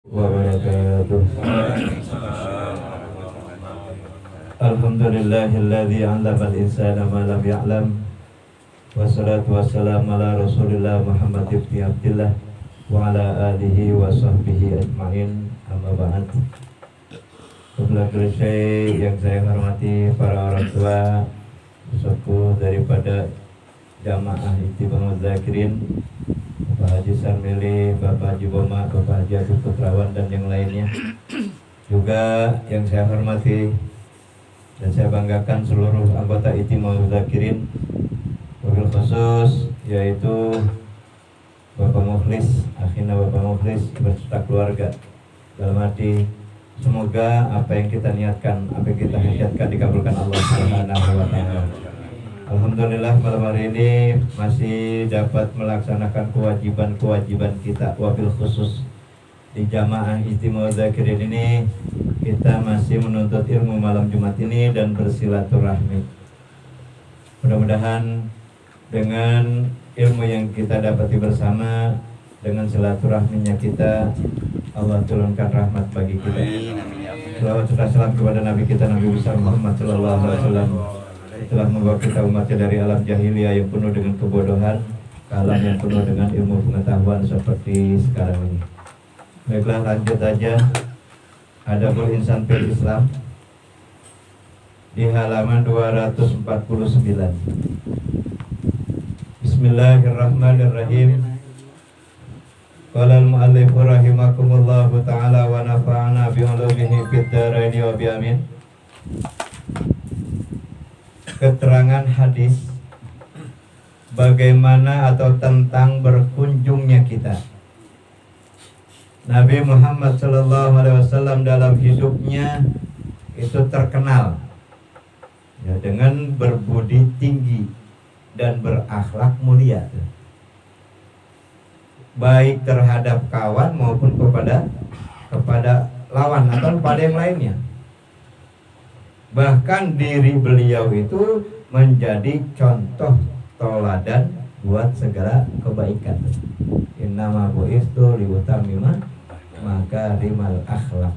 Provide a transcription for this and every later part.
wabarakatuh. Alhamdulillahilladzi 'allamal insana ma lam ya'lam. Wassalatu wassalamu ala Rasulillah Muhammad ibn Abdillah wa ala alihi wa sahbihi ajma'in. Amma ba'd. Qabla kulli syai' yang saya hormati para orang tua, sepuh daripada jamaah Ijtima'ul Zakirin, Bapak Haji Sarmili, Bapak Haji Boma, Bapak Haji Agus Putrawan dan yang lainnya. Juga yang saya hormati dan saya banggakan seluruh anggota Ijtima'ul Zakirin, wabil khusus yaitu Bapak Mukhlis, akhirnya Bapak Mukhlis berserta keluarga. Dalam arti semoga apa yang kita niatkan, apa yang kita hajatkan dikabulkan Allah Subhanahu wa taala. Alhamdulillah malam hari ini masih dapat melaksanakan kewajiban-kewajiban kita, wabil khusus di jamaah Ijtima'ul Zakirin ini kita masih menuntut ilmu malam Jumat ini dan bersilaturahmi. Mudah-mudahan dengan ilmu yang kita dapati bersama, dengan silaturahminya kita, Allah turunkan rahmat bagi kita. Salawat serta salam kepada Nabi kita, Nabi besar Muhammad sallallahu alaihi wasallam, telah membawa kita umatnya dari alam jahiliyah yang penuh dengan kebodohan ke alam yang penuh dengan ilmu pengetahuan seperti sekarang ini. Baiklah, lanjut aja. Adabul insan fil Islam di halaman 249. Bismillahirrahmanirrahim. Qala al-mu'allif rahimakumullahu ta'ala wa nafa'ana bi'ulumihi fid dharain wa bi'amin. Keterangan hadis bagaimana atau tentang berkunjungnya kita. Nabi Muhammad SAW dalam hidupnya itu terkenal ya, dengan berbudi tinggi dan berakhlak mulia, baik terhadap kawan maupun kepada lawan atau kepada yang lainnya. Bahkan diri beliau itu menjadi contoh teladan buat segala kebaikan. Innama bu'istu liutammima makarimal akhlak.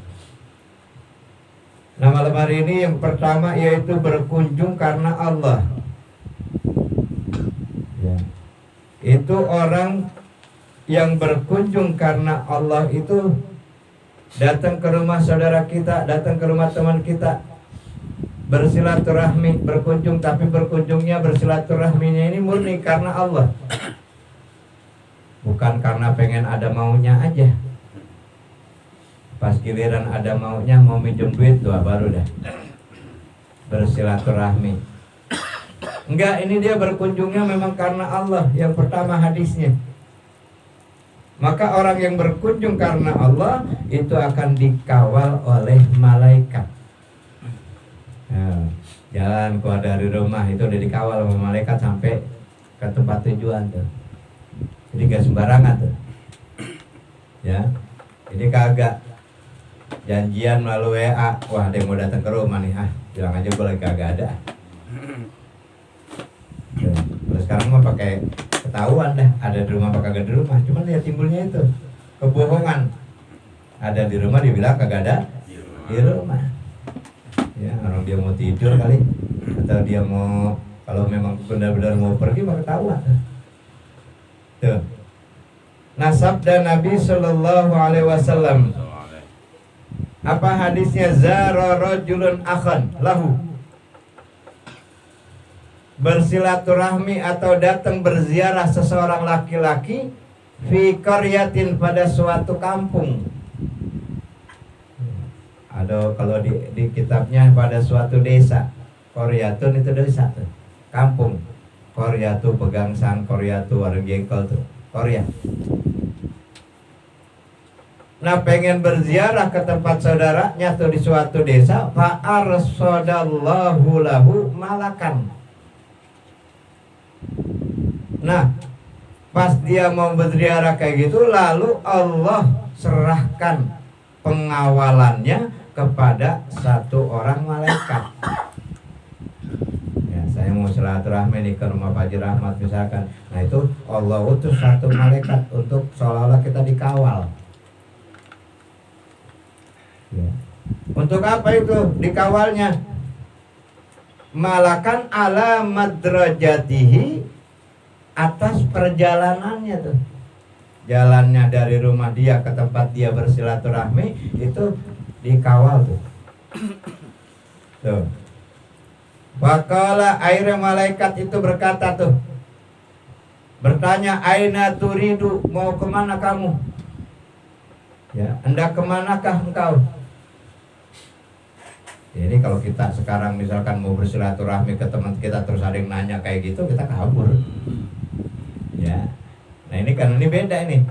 Nah, malam hari ini yang pertama yaitu berkunjung karena Allah ya. Itu orang yang berkunjung karena Allah itu datang ke rumah saudara kita, datang ke rumah teman kita, bersilaturahmi, berkunjung, tapi berkunjungnya bersilaturahminya ini murni karena Allah, bukan karena pengen ada maunya aja. Pas giliran ada maunya, mau minjem duit tuh baru dah bersilaturahmi. Enggak, ini dia berkunjungnya memang karena Allah. Yang pertama hadisnya, maka orang yang berkunjung karena Allah itu akan dikawal oleh malaikat. Nah, jalan keluar dari rumah itu udah dikawal sama malaikat sampai ke tempat tujuan tuh. Jadi gak sembarangan tuh ya. Jadi kagak janjian melalui WA, wah ada yang mau datang ke rumah nih, bilang aja gue lagi kagak ada. Terus sekarang mah pakai ketahuan dah, ada di rumah apa kagak di rumah. Cuman ya timbulnya itu kebohongan, ada di rumah dibilang kagak ada di rumah. Ya, orang dia mau tidur kali, atau dia mau, kalau memang benar-benar mau pergi maka ketahuan. Tuh. Nah, sabda Nabi Sallallahu Alaihi Wasallam, apa hadisnya? Zara rajulun akhan lahu, bersilaturahmi atau datang berziarah seseorang laki-laki fi qaryatin, pada suatu kampung. Ada kalau di kitabnya pada suatu desa. Qaryatun itu desa tuh, kampung. Qaryatu pegangsaan, qaryatu warung jengkol tuh, qarya. Nah, pengen berziarah ke tempat saudaranya tuh di suatu desa, fa arsadallahu lahu malakan. Nah, pas dia mau berziarah kayak gitu, lalu Allah serahkan pengawalannya kepada satu orang malaikat. Ya, saya mau silaturahmi nih ke rumah Pak Haji Rahmat misalkan. Nah, itu Allah utus satu malaikat untuk seolah-olah kita dikawal. Ya. Untuk apa itu dikawalnya? Malakan ala madrajatihi, atas perjalanannya tuh. Jalannya dari rumah dia ke tempat dia bersilaturahmi itu dikawal tuh. Tuh. Wakala akhirnya malaikat itu berkata tuh, bertanya, aina turidu, mau kemana kamu? Ya, hendak kemanakah engkau? Jadi kalau kita sekarang misalkan mau bersilaturahmi ke teman kita terus ada yang nanya kayak gitu, kita kabur. Ya. Nah ini kan ini beda ini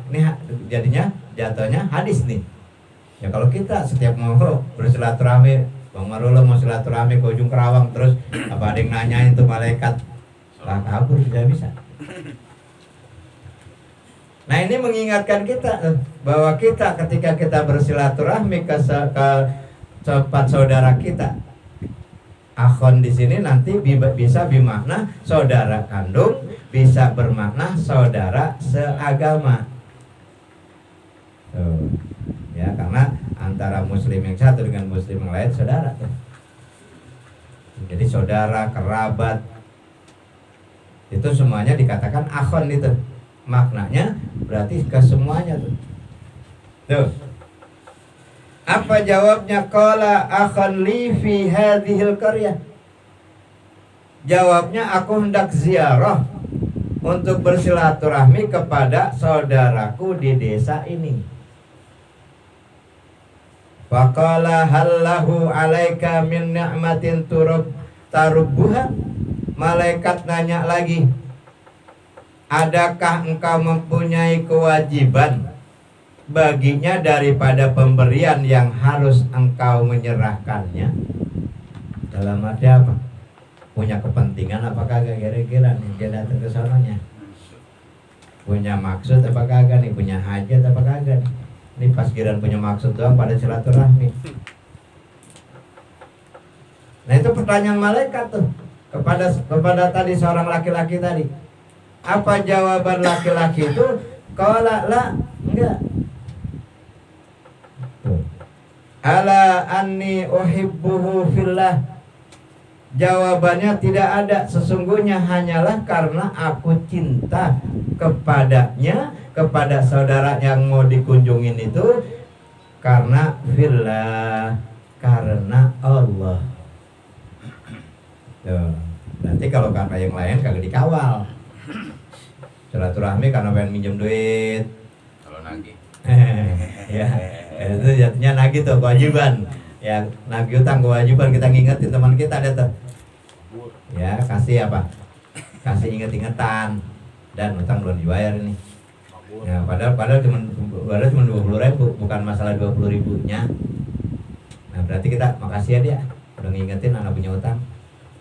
jadinya jatuhnya hadis nih. Ya kalau kita setiap mau bersilaturahmi, Bang Marula mau silaturahmi ke ujung Kerawang terus apa ada yang nanyain tuh malaikat, lah kabur tidak bisa. Nah ini mengingatkan kita bahwa kita ketika kita bersilaturahmi ke tempat saudara kita, akhon di sini nanti bisa bermakna saudara kandung, bisa bermakna saudara seagama. Ya karena antara muslim yang satu dengan muslim yang lain saudara. Jadi saudara, kerabat itu semuanya dikatakan akhon itu. Maknanya berarti ke semuanya tuh. Tuh. Apa jawabnya? Qala akhon li fi hadhil qaryah. Jawabnya, aku hendak ziarah untuk bersilaturahmi kepada saudaraku di desa ini. Faqala hallahu alaika min ni'matin tarubbuha. Malaikat nanya lagi, adakah engkau mempunyai kewajiban baginya daripada pemberian yang harus engkau menyerahkannya? Dalam arti apa? Punya kepentingan apakah kagak kira-kira nih dia datang ke sananya? Punya maksud apakah kagak nih? Punya hajat apakah kagak nih? Ini pas kiran punya maksud doang pada silaturahmi. Nah itu pertanyaan malaikat tuh kepada tadi seorang laki-laki tadi. Apa jawaban laki-laki itu? Qala la, enggak. Ala anni uhibbuhu fillah. Jawabannya tidak ada, sesungguhnya hanyalah karena aku cinta kepadanya, kepada saudara yang mau dikunjungin itu karena fillah, karena Allah. Tuh. Nanti kalau karena yang lain kagak dikawal. Silaturahmi karena pengen minjem duit. Kalau nagih. Ya, itu jatuhnya nagih tuh, kewajiban. Ya, nagih utang kewajiban, kita ngingetin teman kita ada tuh. Ya, kasih apa? Kasih inget-ingetan. Dan utang belum dibayar ini. Ya, padahal cuma 20.000, bukan masalah 20.000-nya. Nah, berarti kita makasih ya dia udah ngingetin anak punya utang.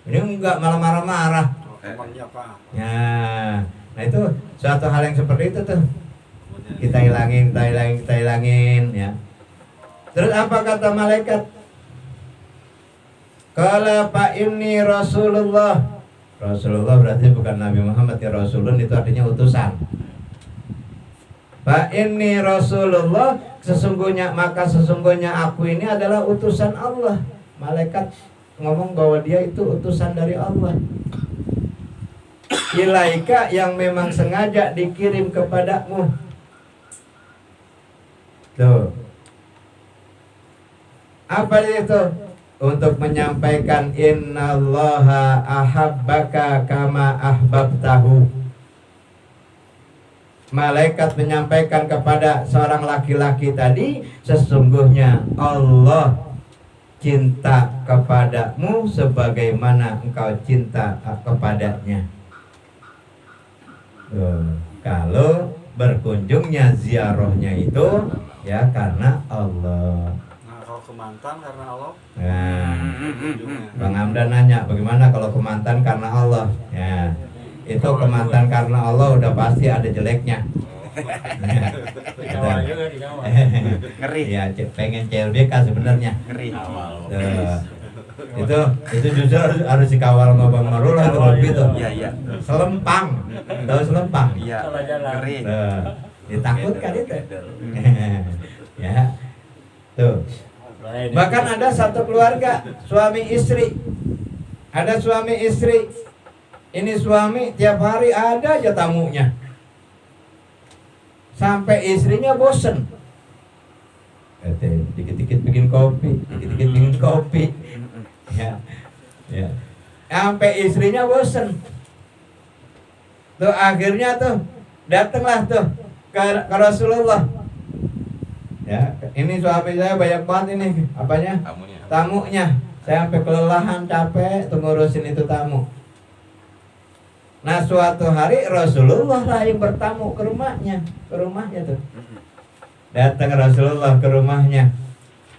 Ini enggak malah marah-marah. Ya, nah itu suatu hal yang seperti itu tuh. Kita hilangin ya. Terus apa kata malaikat? Qala fa inni Rasulullah. Rasulullah berarti bukan Nabi Muhammad ya, Rasulun itu artinya utusan. Fa inni Rasulullah, sesungguhnya aku ini adalah utusan Allah. Malaikat ngomong bahwa dia itu utusan dari Allah. Ilaika, yang memang sengaja dikirim kepadamu. Tuh. Apa itu? Untuk menyampaikan innallaha ahabbaka kama ahbabtahu. Malaikat menyampaikan kepada seorang laki-laki tadi, sesungguhnya Allah cinta kepadamu sebagaimana engkau cinta kepadanya. Kalau berkunjungnya ziarahnya itu ya karena Allah. Nah kalau ke mantan karena Allah. Nah, Bang Hamdan nanya bagaimana kalau ke mantan karena Allah? Ya, itu ke mantan karena Allah udah pasti ada jeleknya. Ngeri. Ya, pengen CLBK sebenarnya. Ngeri. Itu jujur harus dikawal sama Bang Marul atau gitu. Iya. Selempang. Tahu selempang? Iya. Ngeri. Ditakutkan itu. Ya. Tuh. Bahkan ada satu keluarga suami istri. Ada suami istri. Ini suami tiap hari ada aja tamunya. Sampai istrinya bosen. Dikit-dikit bikin kopi, dikit-dikit bikin kopi. Ya. Ya. Sampai istrinya bosen. Tuh akhirnya tuh datanglah tuh ke Rasulullah. Ya, ini suami saya banyak banget ini apanya? Tamunya. Saya sampai kelelahan, capek tuh ngurusin itu tamu. Nah, suatu hari Rasulullah lah yang bertamu ke rumahnya tuh. Datang Rasulullah ke rumahnya.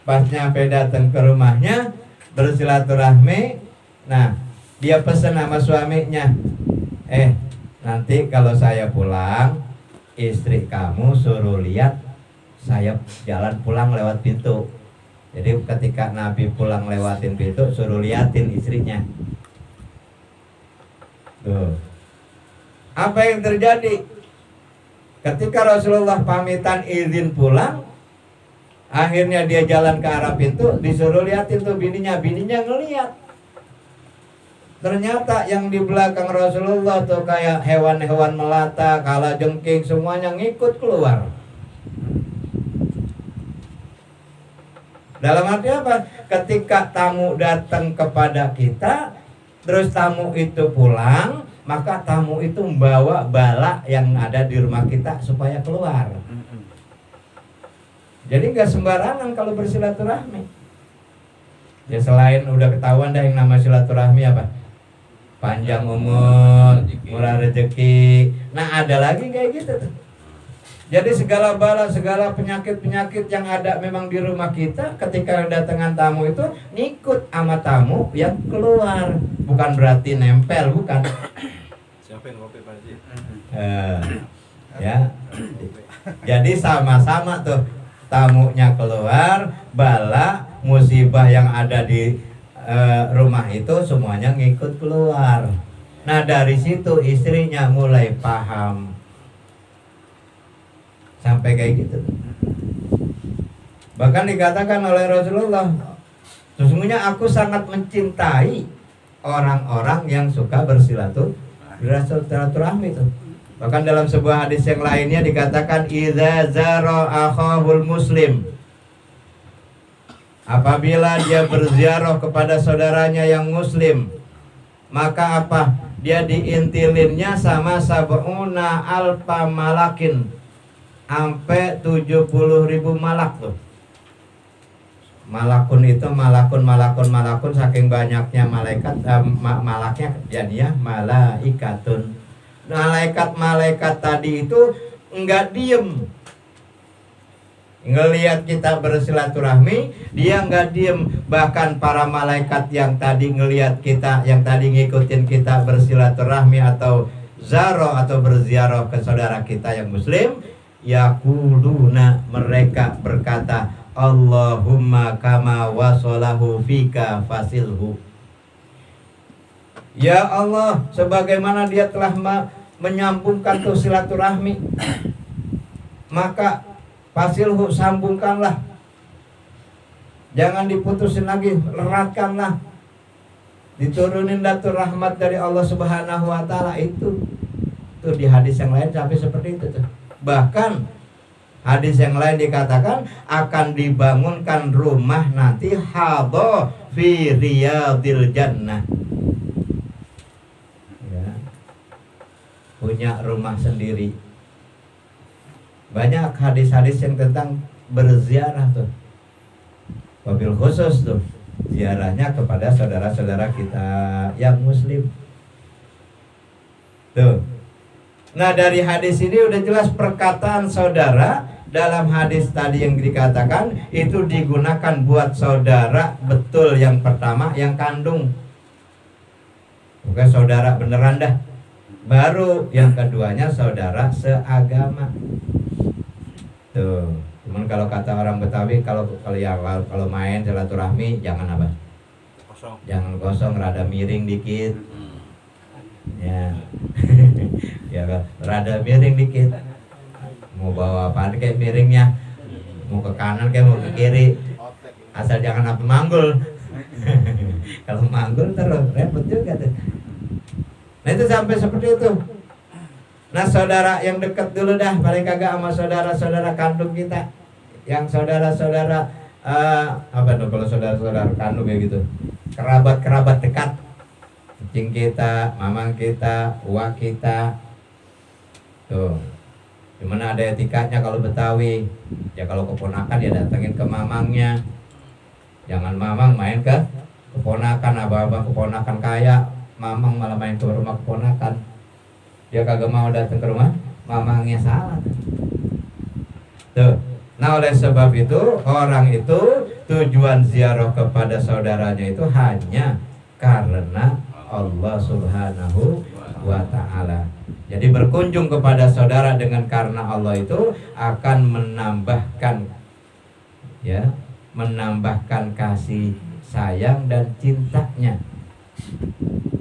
Pas nyampe datang ke rumahnya, bersilaturahmi. Nah, dia pesan sama suaminya, nanti kalau saya pulang, istri kamu suruh lihat saya jalan pulang lewat pintu. Jadi ketika Nabi pulang lewatin pintu, suruh liatin istrinya. Tuh. Apa yang terjadi? Ketika Rasulullah pamitan izin pulang, akhirnya dia jalan ke arah pintu, disuruh liatin tuh bininya ngeliat. Ternyata yang di belakang Rasulullah tuh kayak hewan-hewan melata, kalajengking, semuanya ngikut keluar. Dalam arti apa? Ketika tamu datang kepada kita, terus tamu itu pulang, maka tamu itu membawa bala yang ada di rumah kita supaya keluar. Jadi gak sembarangan kalau bersilaturahmi. Ya selain udah ketahuan dah yang nama silaturahmi apa? Panjang umur, murah rezeki. Nah ada lagi kayak gitu tuh. Jadi segala bala, segala penyakit-penyakit yang ada memang di rumah kita, ketika datangan tamu itu ngikut sama tamu yang keluar. Bukan berarti nempel, bukan. Siapin kopi Pak Haji. Ya. Jadi sama-sama tuh tamunya keluar, bala, musibah yang ada di rumah itu semuanya ngikut keluar. Nah dari situ istrinya mulai paham. Sampai kayak gitu. Bahkan dikatakan oleh Rasulullah, sesungguhnya aku sangat mencintai orang-orang yang suka bersilaturahmi itu. Bahkan dalam sebuah hadis yang lainnya dikatakan idza zara akhahul muslim, apabila dia berziarah kepada saudaranya yang muslim, maka apa? Dia diintilinnya sama sab'una alfa malakin, sampai 70.000 malak tuh. Malakun itu malakun saking banyaknya malaikat, malaknya jadinya malaikatun. Malaikat tadi itu enggak diem. Ngelihat kita bersilaturahmi, dia enggak diem. Bahkan para malaikat yang tadi ngelihat kita, yang tadi ngikutin kita bersilaturahmi atau zaro atau berziarah ke saudara kita yang muslim, yaquluna, mereka berkata, Allahumma kama wasolahu fika fasilhu. Ya Allah, sebagaimana dia telah menyambungkan tuh silaturahmi, maka fasilhu, sambungkanlah, jangan diputusin lagi, eratkanlah, diturunin datu rahmat dari Allah Subhanahu wa Ta'ala. Itu tuh di hadis yang lain sampai seperti itu tuh. Bahkan hadis yang lain dikatakan akan dibangunkan rumah nanti hadha fi riyadil jannah. Ya. Punya rumah sendiri. Banyak hadis-hadis yang tentang berziarah tuh. Wabil khusus tuh ziarahnya kepada saudara-saudara kita yang muslim. Tuh. Nah dari hadis ini udah jelas perkataan saudara dalam hadis tadi yang dikatakan itu digunakan buat saudara betul yang pertama yang kandung, bukan saudara beneran dah. Baru yang keduanya saudara seagama. Tuh, cuman kalau kata orang Betawi kalau main silaturahmi jangan apa? Kosong. Jangan kosong, rada miring dikit. Ya. Ya rada miring dikit. Mau bawa apaan kayak miringnya, mau ke kanan kayak mau ke kiri, asal jangan apa manggul. Kalau manggul terus repot juga tuh. Nah itu sampai seperti itu. Nah saudara yang dekat dulu dah, paling kagak sama saudara-saudara kandung kita, yang saudara-saudara apa tuh kalau saudara-saudara kandung ya gitu, kerabat-kerabat dekat, cing kita, mamang kita, uak kita, tuh. Gimana ada etikanya kalau Betawi? Ya kalau keponakan ya datengin ke mamangnya. Jangan mamang main ke keponakan, abang-abang keponakan kaya, mamang malah main ke rumah keponakan. Dia kagak mau datang ke rumah mamangnya, salah. Tuh. Nah oleh sebab itu orang itu tujuan ziarah kepada saudaranya itu hanya karena Allah Subhanahu wa ta'ala. Jadi berkunjung kepada saudara dengan karena Allah itu akan menambahkan menambahkan kasih sayang dan cintanya.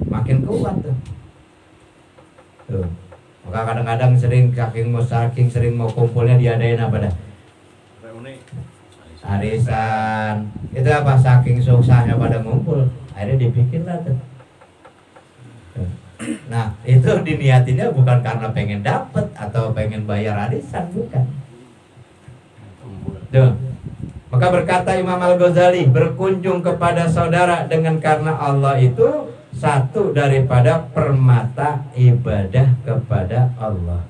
Makin kuat tuh. Maka kadang-kadang saking sering mau kumpulnya diadain apa dah? Reuni. Arisan. Itu apa, saking susahnya pada ngumpul, akhirnya dibikin lah tuh. Nah itu diniatinnya bukan karena pengen dapet atau pengen bayar arisan, bukan. Tuh. Maka berkata Imam Al-Ghazali, berkunjung kepada saudara dengan karena Allah itu satu daripada permata ibadah kepada Allah.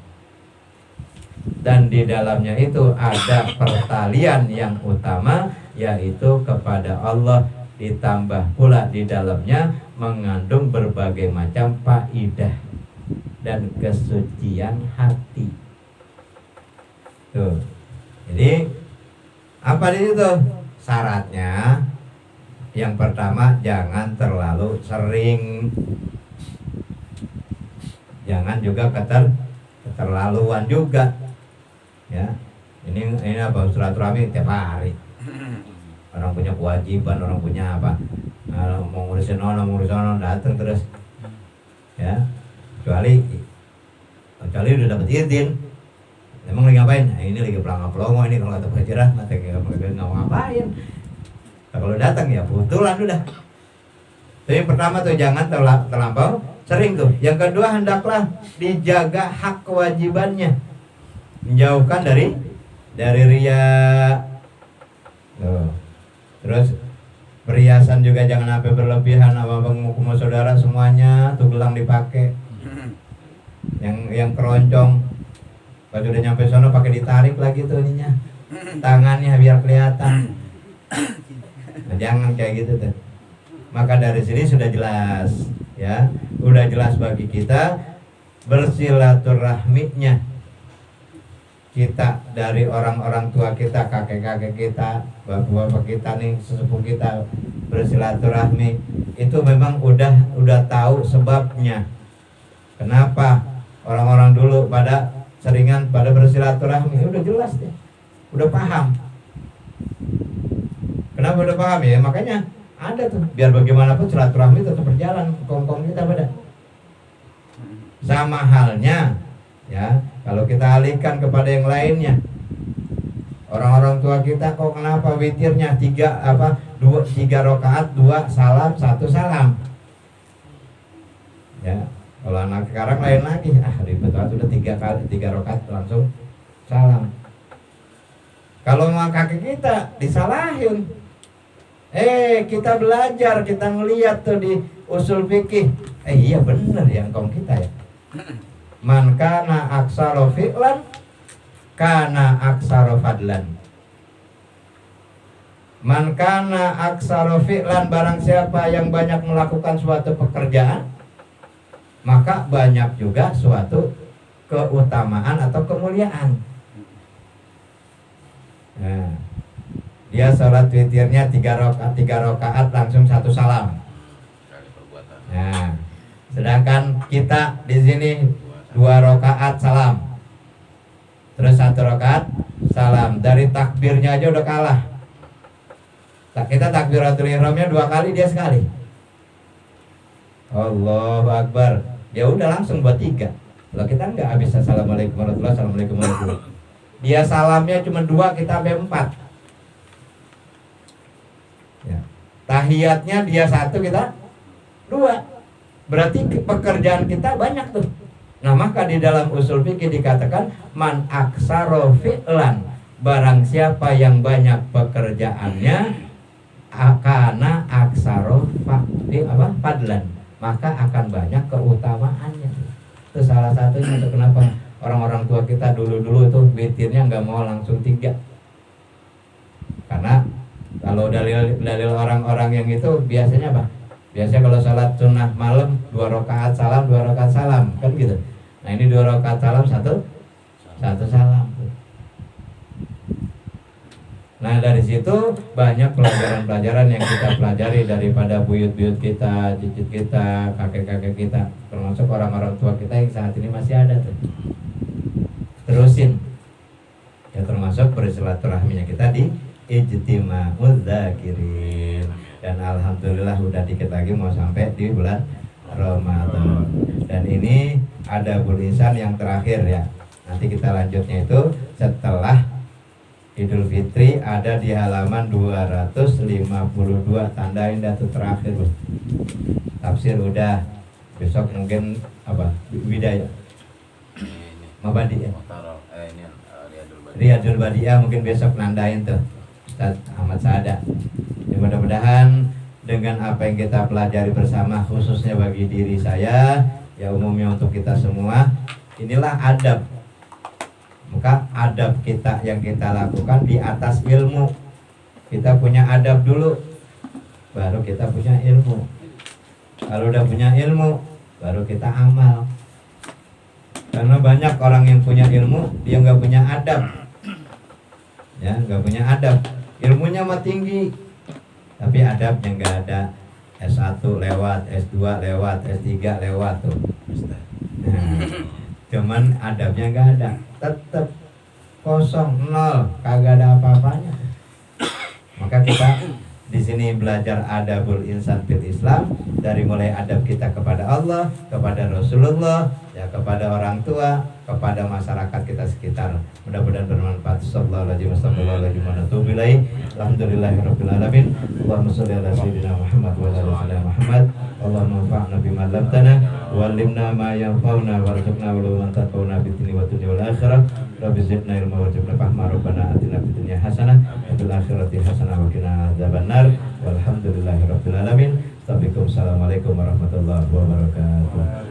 Dan di dalamnya itu ada pertalian yang utama, yaitu kepada Allah, ditambah pula di dalamnya mengandung berbagai macam faidah dan kesucian hati. Tuh. Jadi apa di situ? Syaratnya yang pertama jangan terlalu sering. Jangan juga keterlaluan juga. Ya. Ini apa, silaturahmi tiap hari. Orang punya kewajiban, orang punya apa? Mau ngurusin ono datang terus. Ya. Kecuali udah dapat izin. Emang lagi ngapain? Nah, ini lagi pelongo ini kalau kata Pak Jirah, mata nggak mau ngapain. Nah, kalau datang ya kebetulan udah. Tapi pertama tuh jangan terlampau sering tuh. Yang kedua hendaklah dijaga hak kewajibannya, menjauhkan dari riya. Terus perhiasan juga jangan sampai berlebihan. Abang-abang saudara semuanya tuh gelang dipakai, yang keroncong. Pas udah nyampe sono pakai ditarik lagi tuh ininya, tangannya biar kelihatan. Nah, jangan kayak gitu tuh. Maka dari sini sudah jelas, ya, udah jelas bagi kita bersilaturahminya kita dari orang-orang tua kita, kakek-kakek kita, bapak-bapak kita nih, sesepuh kita bersilaturahmi itu memang udah tahu sebabnya. Kenapa orang-orang dulu pada seringan pada bersilaturahmi, udah jelas deh, udah paham. Kenapa udah paham ya? Makanya ada tuh, biar bagaimanapun silaturahmi tetap berjalan, kongkong kita pada. Sama halnya, ya, kalau kita alihkan kepada yang lainnya, orang-orang tua kita kok kenapa witirnya 3 rakaat, 2 salam, 1 salam, ya. Kalau anak sekarang lain lagi, ribet banget, udah 3 rakaat langsung salam. Kalau sama kakek kita disalahin, kita belajar, kita ngeliat tuh di usul fikih, iya bener ya engkong kita ya. Man kana aksaro fi'lan kana aksaro fadlan. Man kana aksaro fi'lan, barang siapa yang banyak melakukan suatu pekerjaan, maka banyak juga suatu keutamaan atau kemuliaan. Nah, dia sholat witirnya 3 rakaat langsung 1 salam. Nah, sedangkan kita di sini 2 rakaat salam, terus 1 rakaat salam. Dari takbirnya aja udah kalah. Kita takbiratul ihramnya 2 kali, dia sekali. Allahu Akbar, ya udah langsung buat 3. Kalau kita enggak, habis assalamualaikum warahmatullahi wabarakatuh, assalamualaikum warahmatullahi. Dia salamnya cuma 2, kita sampai 4. tahiyatnya dia satu, kita dua. Berarti pekerjaan kita banyak tuh. Nah, maka di dalam usul fikih dikatakan man aksaro fi'lan, barang siapa yang banyak pekerjaannya, akana aksaro fadlan, maka akan banyak keutamaannya. Itu salah satunya. Itu kenapa orang-orang tua kita dulu-dulu itu witirnya nggak mau langsung 3. Karena kalau dalil orang-orang yang itu biasanya apa? Biasanya kalau sholat sunnah malam 2 rakaat salam, 2 rakaat salam, kan gitu. Nah, ini 2 rakaat salam, satu salam. Nah, dari situ banyak pelajaran-pelajaran yang kita pelajari daripada buyut-buyut kita, cicit kita, kakek-kakek kita, termasuk orang-orang tua kita yang saat ini masih ada tuh. Terusin. Ya, termasuk bersilaturahminya kita di Ijtima'ul Dzakirin. Dan alhamdulillah udah dikit lagi mau sampai di bulan Ramadan. Dan ini ada bulisan yang terakhir ya. Nanti kita lanjutnya itu setelah Idul Fitri, ada di halaman 252. Tandain dah tuh terakhir. Tafsir udah. Besok mungkin apa? Bidayah. Mabadi ya. Riyadul Badiah mungkin besok nandain tuh Ustaz Ahmad Saada. Ya, mudah-mudahan dengan apa yang kita pelajari bersama, khususnya bagi diri saya, ya umumnya untuk kita semua, inilah adab. Maka adab kita yang kita lakukan di atas ilmu. Kita punya adab dulu, baru kita punya ilmu. Kalau udah punya ilmu, baru kita amal. Karena banyak orang yang punya ilmu, dia nggak punya adab. Ya, nggak punya adab. Ilmunya mah tinggi, tapi adabnya nggak ada. S1 lewat, S2 lewat, S3 lewat tuh. Nah, cuman adabnya nggak ada, tetap kosong, nol, kagak ada apa-apanya. Maka kita di sini belajar adabul insan fil Islam, dari mulai adab kita kepada Allah, kepada Rasulullah, ya kepada orang tua, kepada masyarakat kita sekitar. Mudah-mudahan bermanfaat. Sallallahu alaihi wasallam. Alhamdulillahirabbil alamin. Allahumma shalli ala sayyidina Muhammad wa ala ali Muhammad. Allahumma anfa'na bima 'allamtana wa 'allimna ma yanfa'una warzuqna uluman tanfa'una fid dunya wa dunya wal akhirah. Rabbi zidna ilma warzuqna fahma. Rabbana atina fid dunya hasanah wa fil akhirati hasanah wa qina adzabannar. Walhamdulillahirabbil alamin. Assalamualaikum warahmatullahi wabarakatuh.